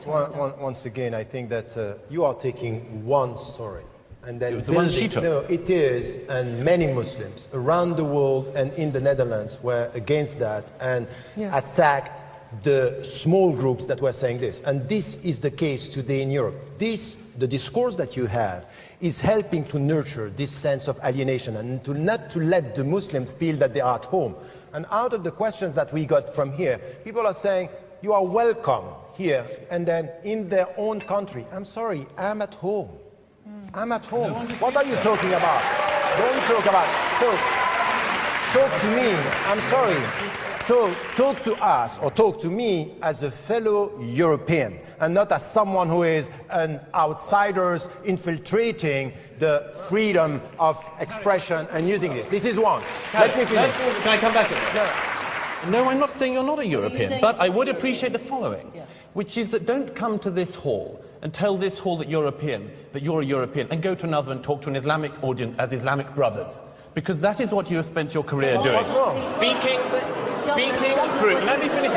Once again, I think that you are taking one story. And then it was the one she took. No, it is, and many Muslims around the world and in the Netherlands were against that and attacked the small groups that were saying this. And this is the case today in Europe. The discourse that you have is helping to nurture this sense of alienation and not to let the Muslims feel that they are at home. And out of the questions that we got from here, people are saying, you are welcome here, and then in their own country. I'm sorry, I'm at home. I'm at home. What are you talking about? Don't talk about it. So, talk to me. I'm sorry. Talk to us or talk to me as a fellow European and not as someone who is an outsider infiltrating the freedom of expression and using this. This is one. Let me finish. Can I come back to that? No, I'm not saying you're not a European, but I would appreciate the following, which is that don't come to this hall and tell this hall that you're a European, and go to another and talk to an Islamic audience as Islamic brothers. Because that is what you have spent your career doing. What's wrong? Speaking through. Let me finish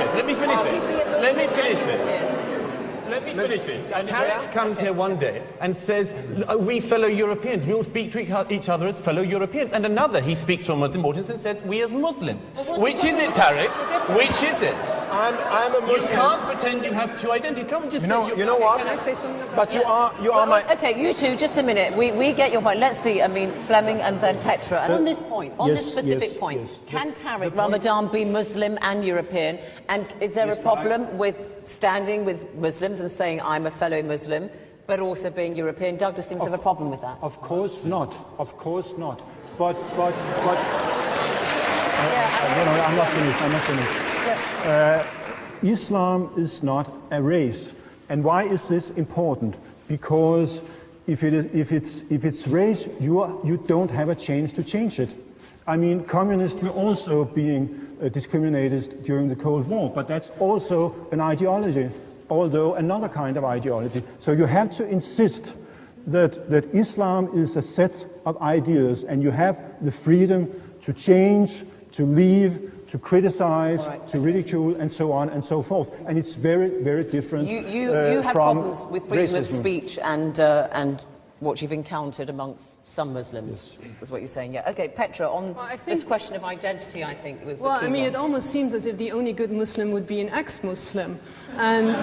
this. And Tarek comes here one day and says, we fellow Europeans, we all speak to each other as fellow Europeans. And another, he speaks to a Muslim audience and says, we as Muslims. Which is it, Tarek? Which is it? I'm a Muslim. You can't pretend you have two identities. Come just you know what? Can I say something about But you are my... Okay, you two, just a minute. We get your point. Let's see, I mean, Fleming and then Petra. And on this point, on this specific point, can Tariq Ramadan be Muslim and European? And is there a problem with standing with Muslims and saying, I'm a fellow Muslim, but also being European? Douglas seems to have a problem with that. Of course not. Of course not. But I'm not finished. Islam is not a race. And why is this important? Because if it's race, you don't have a chance to change it. I mean, communists were also being discriminated during the Cold War, but that's also an ideology, although another kind of ideology. So you have to insist that Islam is a set of ideas, and you have the freedom to change, to leave, to criticize, to ridicule, and so on and so forth. And it's very, very different You have problems with freedom of speech and what you've encountered amongst some Muslims, is what you're saying. Yeah. Okay, Petra, on this question of identity, I think was the key I mean, one. it almost seems as if the only good Muslim would be an ex-Muslim. And...